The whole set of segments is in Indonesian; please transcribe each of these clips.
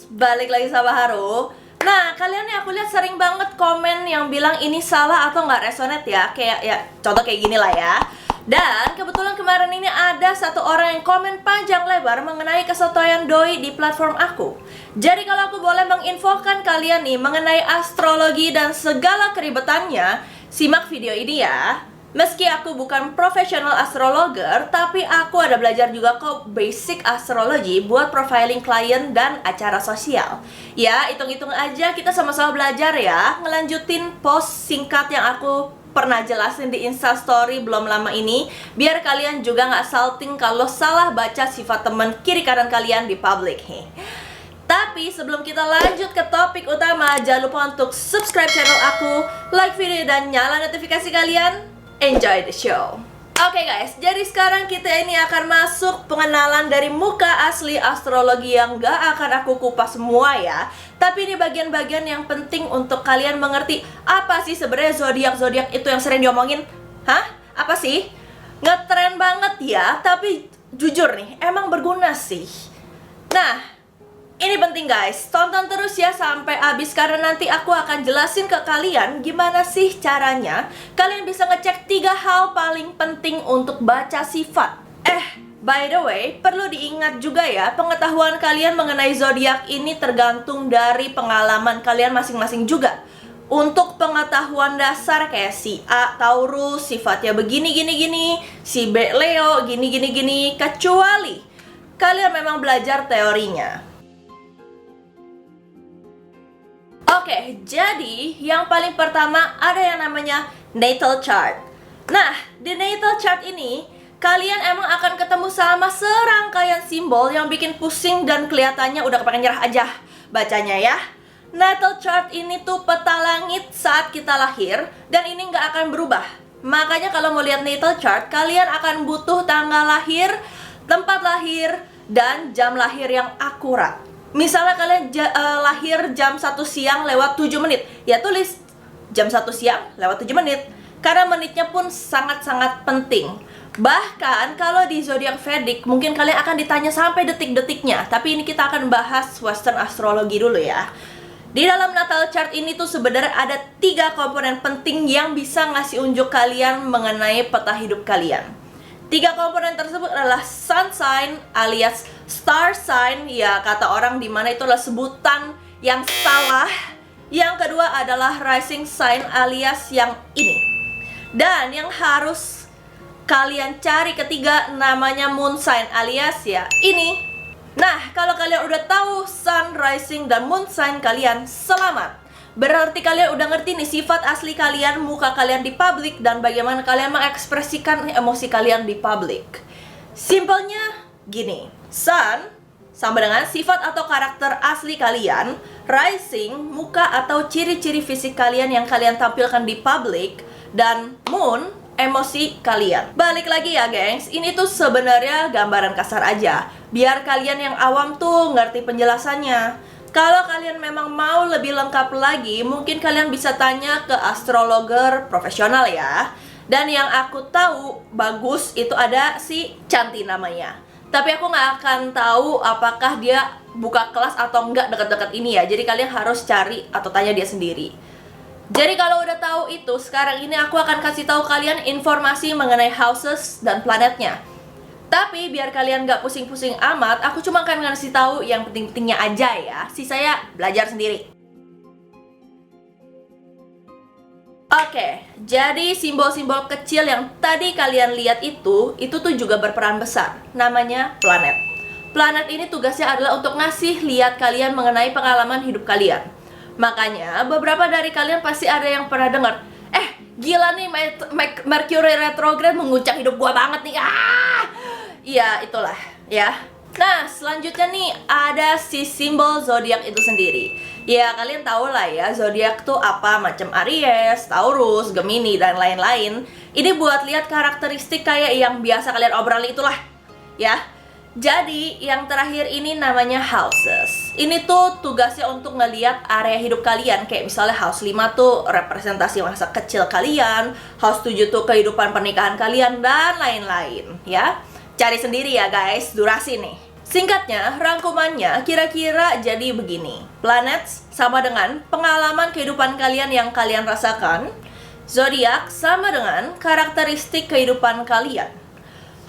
balik lagi sama Haru. Nah, kalian nih aku lihat sering banget komen yang bilang ini salah atau nggak resonate ya. Kayak ya, contoh kayak gini lah ya. Dan kebetulan kemarin ini ada satu orang yang komen panjang lebar mengenai kesotoyan doi di platform aku. Jadi kalau aku boleh menginfokan kalian nih mengenai astrologi dan segala keribetannya, simak video ini ya. Meski aku bukan profesional astrologer, tapi aku ada belajar juga kok basic astrologi buat profiling klien dan acara sosial. Ya, hitung-hitung aja kita sama-sama belajar ya. Ngelanjutin post singkat yang aku pernah jelasin di Instastory belum lama ini, biar kalian juga nggak salting kalau salah baca sifat teman kiri kanan kalian di public. Tapi sebelum kita lanjut ke topik utama, jangan lupa untuk subscribe channel aku, like video dan nyala notifikasi kalian. Enjoy the show. Oke guys, jadi sekarang kita ini akan masuk pengenalan dari muka asli astrologi yang gak akan aku kupas semua ya. Tapi ini bagian-bagian yang penting untuk kalian mengerti apa sih sebenarnya zodiak-zodiak itu yang sering diomongin. Hah? Apa sih? Ngetren banget ya, tapi jujur nih, emang berguna sih. Nah, ini penting guys, tonton terus ya sampai habis karena nanti aku akan jelasin ke kalian gimana sih caranya kalian bisa ngecek 3 hal paling penting untuk baca sifat. By the way, perlu diingat juga ya, pengetahuan kalian mengenai zodiak ini tergantung dari pengalaman kalian masing-masing juga. Untuk pengetahuan dasar kayak si A Taurus, sifatnya begini gini, si B Leo gini, kecuali kalian memang belajar teorinya. Oke, jadi yang paling pertama ada yang namanya natal chart. Nah, di natal chart ini kalian emang akan ketemu sama serangkaian simbol yang bikin pusing dan kelihatannya udah kepengen nyerah aja bacanya ya. Natal chart ini tuh peta langit saat kita lahir dan ini nggak akan berubah. Makanya kalau mau lihat natal chart, kalian akan butuh tanggal lahir, tempat lahir, dan jam lahir yang akurat. Misalnya kalian lahir jam 1 siang lewat 7 menit, ya tulis jam 1 siang lewat 7 menit. Karena menitnya pun sangat-sangat penting. Bahkan kalau di zodiak Vedic mungkin kalian akan ditanya sampai detik-detiknya. Tapi ini kita akan bahas Western astrologi dulu ya. Di dalam natal chart ini tuh sebenarnya ada 3 komponen penting yang bisa ngasih unjuk kalian mengenai peta hidup kalian. 3 komponen tersebut adalah sun sign alias star sign, ya kata orang dimana itu adalah sebutan yang salah. Yang kedua adalah rising sign alias yang ini. Dan yang harus kalian cari ketiga namanya moon sign alias ya ini. Nah, kalau kalian udah tahu sun, rising, dan moon sign kalian, selamat. Berarti kalian udah ngerti nih sifat asli kalian, muka kalian di publik, dan bagaimana kalian mengekspresikan emosi kalian di publik. Simpelnya gini, sun sama dengan sifat atau karakter asli kalian, rising, muka atau ciri-ciri fisik kalian yang kalian tampilkan di publik, dan moon, emosi kalian. Balik lagi ya gengs, ini tuh sebenarnya gambaran kasar aja, biar kalian yang awam tuh ngerti penjelasannya. Kalau kalian memang mau lebih lengkap lagi, mungkin kalian bisa tanya ke astrologer profesional ya. Dan yang aku tahu bagus itu ada si Canti namanya. Tapi aku nggak akan tahu apakah dia buka kelas atau enggak dekat-dekat ini ya. Jadi kalian harus cari atau tanya dia sendiri. Jadi kalau udah tahu itu, sekarang ini aku akan kasih tahu kalian informasi mengenai houses dan planetnya. Tapi biar kalian gak pusing-pusing amat, aku cuma akan ngasih tahu yang penting-pentingnya aja ya. Sisanya belajar sendiri. Oke, jadi simbol-simbol kecil yang tadi kalian lihat itu tuh juga berperan besar. Namanya planet. Planet ini tugasnya adalah untuk ngasih lihat kalian mengenai pengalaman hidup kalian. Makanya beberapa dari kalian pasti ada yang pernah dengar, gila nih Mercury retrograde menguncang hidup gua banget nih. Iya, itulah ya. Nah, selanjutnya nih ada si simbol zodiak itu sendiri. Ya, kalian tahu lah ya, zodiak tuh apa, macam Aries, Taurus, Gemini, dan lain-lain. Ini buat lihat karakteristik kayak yang biasa kalian obrolin itulah ya. Jadi, yang terakhir ini namanya houses. Ini tuh tugasnya untuk ngeliat area hidup kalian. Kayak misalnya house 5 tuh representasi masa kecil kalian, house 7 tuh kehidupan pernikahan kalian, dan lain-lain ya. Cari sendiri ya guys, durasi nih. Singkatnya, rangkumannya kira-kira jadi begini. Planets sama dengan pengalaman kehidupan kalian yang kalian rasakan. Zodiak sama dengan karakteristik kehidupan kalian.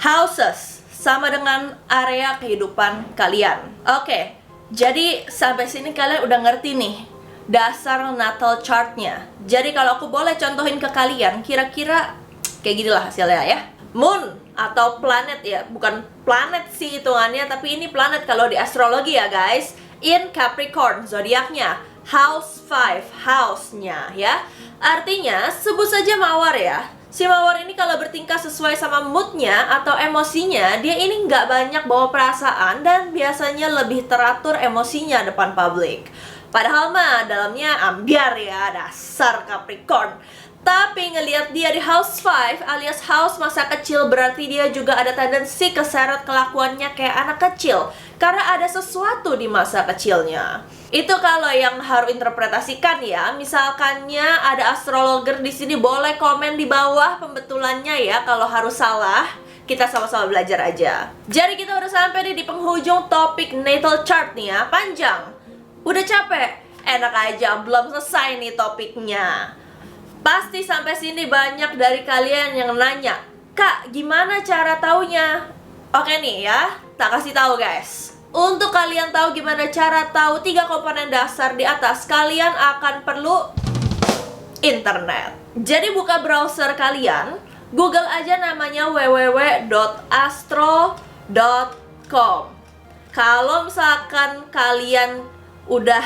Houses sama dengan area kehidupan kalian. Oke, jadi sampai sini kalian udah ngerti nih dasar natal chartnya. Jadi kalau aku boleh contohin ke kalian, kira-kira kayak gini lah hasilnya ya. Moon atau planet ya, bukan planet sih hitungannya, tapi ini planet kalau di astrologi ya guys. In Capricorn, zodiaknya House 5, house-nya ya. Artinya sebut saja mawar ya. Si mawar ini kalau bertingkah sesuai sama moodnya atau emosinya, dia ini nggak banyak bawa perasaan dan biasanya lebih teratur emosinya depan publik. Padahal mah dalamnya ambiar ya, dasar Capricorn. Tapi ngelihat dia di house 5 alias house masa kecil, berarti dia juga ada tendensi keseret kelakuannya kayak anak kecil karena ada sesuatu di masa kecilnya. Itu kalau yang harus interpretasikan ya. Misalkannya ada astrologer di sini, boleh komen di bawah pembetulannya ya kalau harus salah. Kita sama-sama belajar aja. Jadi kita udah sampai di penghujung topik natal chart nih ya. Panjang. Udah capek? Enak aja, belum selesai nih topiknya. Pasti sampai sini banyak dari kalian yang nanya, "Kak, gimana cara taunya?" Oke nih ya, tak kasih tahu guys. Untuk kalian tahu gimana cara tahu 3 komponen dasar di atas, kalian akan perlu internet. Jadi buka browser kalian, Google aja namanya www.astro.com. Kalau misalkan kalian udah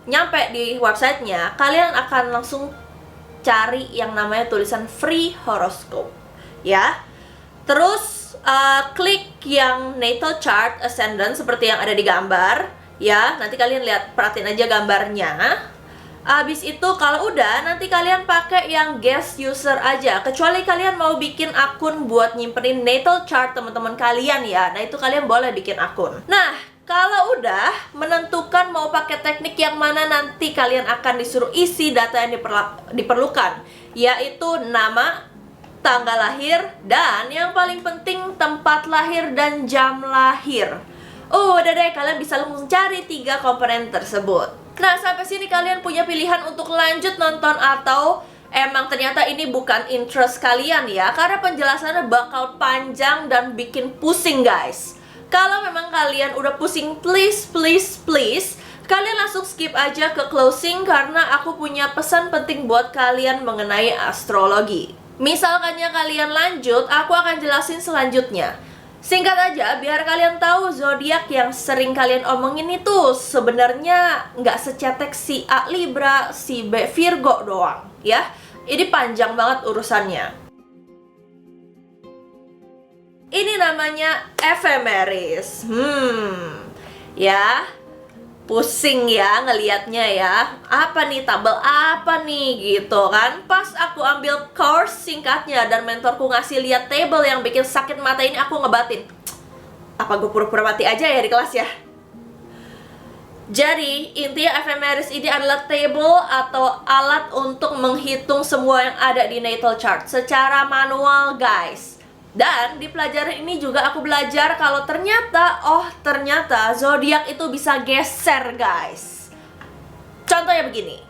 nyampe di websitenya, kalian akan langsung cari yang namanya tulisan free horoscope ya. Terus klik yang natal chart ascendant seperti yang ada di gambar ya. Nanti kalian lihat, perhatiin aja gambarnya. Abis itu kalau udah, nanti kalian pakai yang guest user aja. Kecuali kalian mau bikin akun buat nyimpenin natal chart teman-teman kalian ya. Nah itu kalian boleh bikin akun. Nah kalau udah menentukan mau pakai teknik yang mana, nanti kalian akan disuruh isi data yang diperlukan, yaitu nama, tanggal lahir, dan yang paling penting tempat lahir dan jam lahir. Udah deh, kalian bisa langsung cari 3 komponen tersebut. Nah sampai sini kalian punya pilihan untuk lanjut nonton atau emang ternyata ini bukan interest kalian ya, karena penjelasannya bakal panjang dan bikin pusing guys. Kalau memang kalian udah pusing, please kalian langsung skip aja ke closing, karena aku punya pesan penting buat kalian mengenai astrologi. Misalkannya kalian lanjut, aku akan jelasin selanjutnya. Singkat aja, biar kalian tahu zodiak yang sering kalian omongin itu sebenarnya nggak secetek si A Libra, si B Virgo doang ya. Ini panjang banget urusannya. Ini namanya ephemeris. Ya, pusing ya ngelihatnya ya. Apa nih, tabel apa nih gitu kan. Pas aku ambil course singkatnya dan mentorku ngasih lihat table yang bikin sakit mata ini, aku ngebatin, apa gue pura-pura mati aja ya di kelas ya. Jadi intinya ephemeris ini adalah table atau alat untuk menghitung semua yang ada di natal chart secara manual guys. Dan di pelajaran ini juga aku belajar kalau ternyata zodiak itu bisa geser guys. Contohnya begini.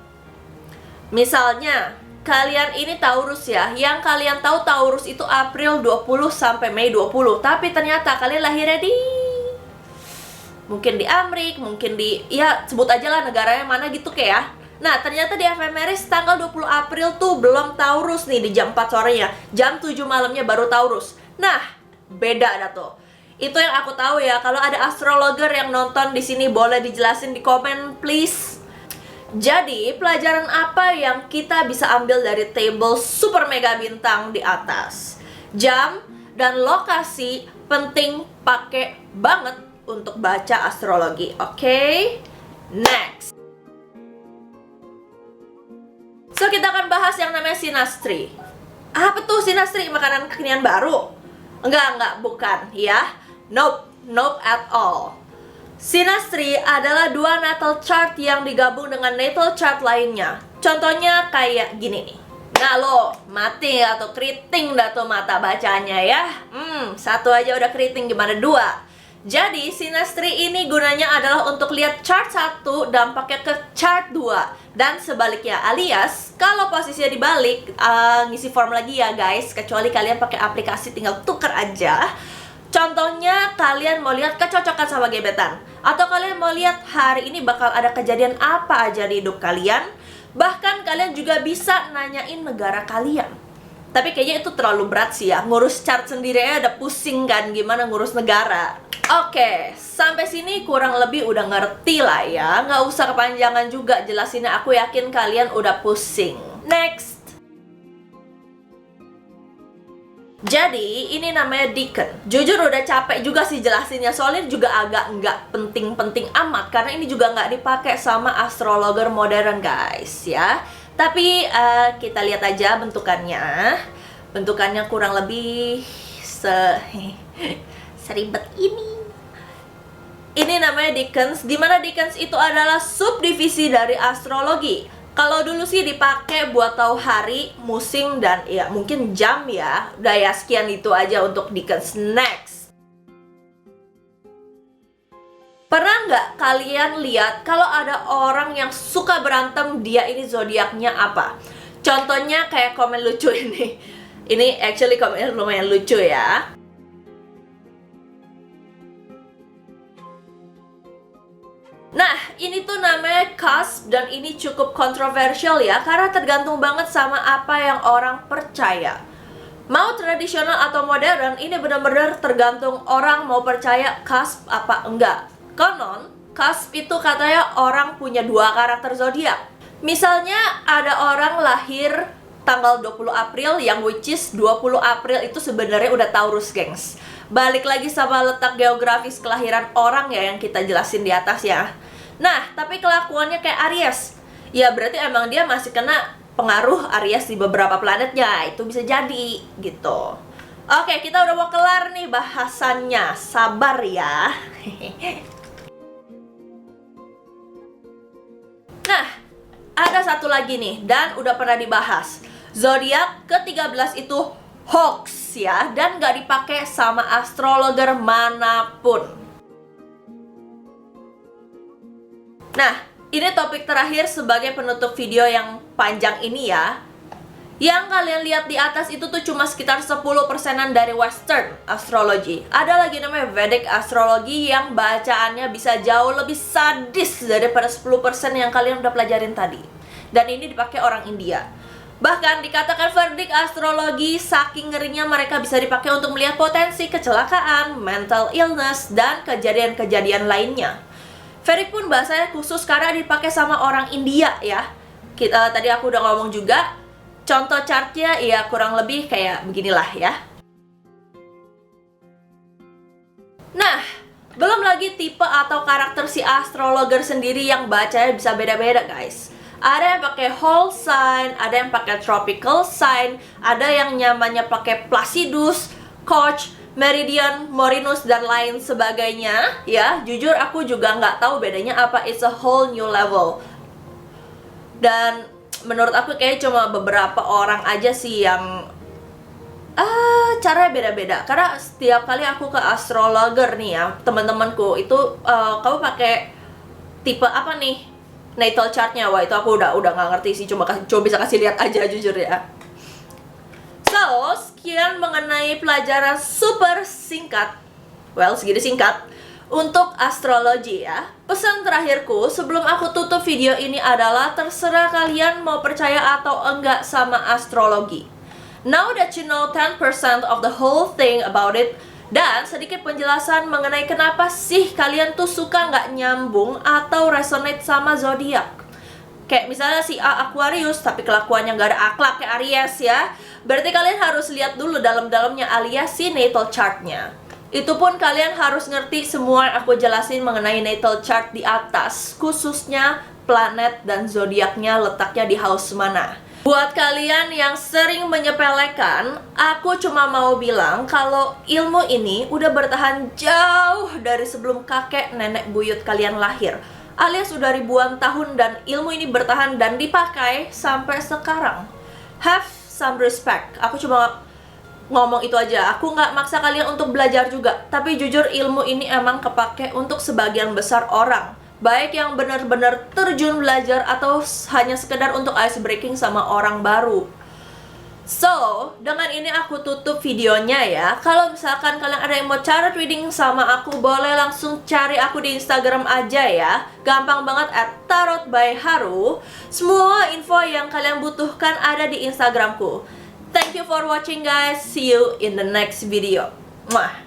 Misalnya kalian ini Taurus ya. Yang kalian tahu Taurus itu April 20 sampai Mei 20. Tapi ternyata kalian lahirnya mungkin di Amerika, mungkin di, ya sebut aja lah negaranya mana gitu kayak ya. Nah ternyata di ephemeris tanggal 20 April tuh belum Taurus nih di jam 4 sorenya. Jam 7 malamnya baru Taurus. Nah beda dah tuh. Itu yang aku tahu ya. Kalau ada astrologer yang nonton di sini boleh dijelasin di komen please. Jadi pelajaran apa yang kita bisa ambil dari table super mega bintang di atas? Jam dan lokasi penting pakai banget untuk baca astrologi. Oke? Next. So kita akan bahas yang namanya sinastri. Apa tuh sinastri? Makanan kekinian baru? Enggak, bukan ya. Nope at all. Sinastri adalah 2 natal chart yang digabung dengan natal chart lainnya. Contohnya kayak gini nih. Nah lo, mati atau keriting dah tuh mata bacanya ya. 1 aja udah keriting, gimana 2? Jadi, Sinestri ini gunanya adalah untuk lihat chart 1 dampaknya ke chart 2 dan sebaliknya, alias kalau posisinya dibalik, ngisi form lagi ya guys, kecuali kalian pakai aplikasi tinggal tuker aja. Contohnya, kalian mau lihat kecocokan sama gebetan, atau kalian mau lihat hari ini bakal ada kejadian apa aja di hidup kalian. Bahkan kalian juga bisa nanyain negara kalian. Tapi kayaknya itu terlalu berat sih ya, ngurus chart sendiri aja udah pusing kan, gimana ngurus negara. Oke, sampai sini kurang lebih udah ngerti lah ya. Nggak usah kepanjangan juga jelasinnya, aku yakin kalian udah pusing. Next. Jadi, ini namanya Decan. Jujur udah capek juga sih jelasinnya, soalnya juga agak nggak penting-penting amat, karena ini juga nggak dipakai sama astrologer modern guys ya. Tapi kita lihat aja bentukannya. Bentukannya kurang lebih seribet ini. Ini namanya Decans, dimana Decans itu adalah subdivisi dari astrologi. Kalau dulu sih dipakai buat tahu hari, musim, dan ya mungkin jam ya. Udah ya, sekian itu aja untuk Decans. Next. Pernah nggak kalian lihat kalau ada orang yang suka berantem, dia ini zodiaknya apa? Contohnya kayak komen lucu ini. Ini actually komen lumayan lucu ya. Nah, ini tuh namanya cusp dan ini cukup kontroversial ya, karena tergantung banget sama apa yang orang percaya. Mau tradisional atau modern, ini benar-benar tergantung orang mau percaya cusp apa enggak. Konon, cusp itu katanya orang punya 2 karakter zodiak. Misalnya ada orang lahir tanggal 20 April yang which is 20 April itu sebenarnya udah Taurus, gengs. Balik lagi sama letak geografis kelahiran orang ya yang kita jelasin di atas ya. Nah, tapi kelakuannya kayak Aries. Ya berarti emang dia masih kena pengaruh Aries di beberapa planetnya. Itu bisa jadi gitu. Oke, kita udah mau kelar nih bahasannya. Sabar ya. Nah, ada satu lagi nih dan udah pernah dibahas. Zodiak ke-13 itu hoax ya, dan gak dipakai sama astrologer manapun. Nah, ini topik terakhir sebagai penutup video yang panjang ini ya. Yang kalian lihat di atas itu tuh cuma sekitar 10%-an dari Western astrology. Ada lagi namanya Vedic astrology yang bacaannya bisa jauh lebih sadis daripada 10% yang kalian udah pelajarin tadi. Dan ini dipakai orang India. Bahkan dikatakan Vedic astrologi saking ngerinya mereka bisa dipakai untuk melihat potensi kecelakaan, mental illness, dan kejadian-kejadian lainnya. Vedic pun bahasanya khusus karena dipakai sama orang India ya. Tadi aku udah ngomong juga, contoh chartnya ya kurang lebih kayak beginilah ya. Nah, belum lagi tipe atau karakter si astrologer sendiri yang bacanya bisa beda-beda guys. Ada yang pakai whole sign, ada yang pakai tropical sign, ada yang nyamannya pakai Placidus, Koch, Meridian, Morinus, dan lain sebagainya. Ya, jujur aku juga nggak tahu bedanya apa. It's a whole new level. Dan menurut aku kayak cuma beberapa orang aja sih yang caranya beda-beda. Karena setiap kali aku ke astrologer nih ya, teman-temanku itu kamu pakai tipe apa nih natal chartnya? Wah, itu aku udah nggak ngerti sih. Coba bisa kasih lihat aja jujur ya. So, sekian mengenai pelajaran super singkat, well segini singkat, untuk astrologi ya. Pesan terakhirku sebelum aku tutup video ini adalah terserah kalian mau percaya atau enggak sama astrologi. Now that you know 10% of the whole thing about it, dan sedikit penjelasan mengenai kenapa sih kalian tuh suka nggak nyambung atau resonate sama zodiak. Kayak misalnya si A Aquarius tapi kelakuannya nggak ada akhlak kayak Aries ya. Berarti kalian harus lihat dulu dalam-dalamnya alias si natal chartnya. Itu pun kalian harus ngerti semua yang aku jelasin mengenai natal chart di atas, khususnya planet dan zodiaknya letaknya di house mana. Buat kalian yang sering menyepelekan, aku cuma mau bilang kalau ilmu ini udah bertahan jauh dari sebelum kakek nenek buyut kalian lahir. Alias sudah ribuan tahun dan ilmu ini bertahan dan dipakai sampai sekarang. Have some respect. Aku cuma ngomong itu aja. Aku nggak maksa kalian untuk belajar juga. Tapi jujur ilmu ini emang kepake untuk sebagian besar orang. Baik yang benar-benar terjun belajar atau hanya sekedar untuk ice breaking sama orang baru. So, dengan ini aku tutup videonya ya. Kalau misalkan kalian ada yang mau cara reading sama aku, boleh langsung cari aku di Instagram aja ya. Gampang banget @tarotbyharu. Semua info yang kalian butuhkan ada di Instagramku. Thank you for watching guys. See you in the next video. Mwah.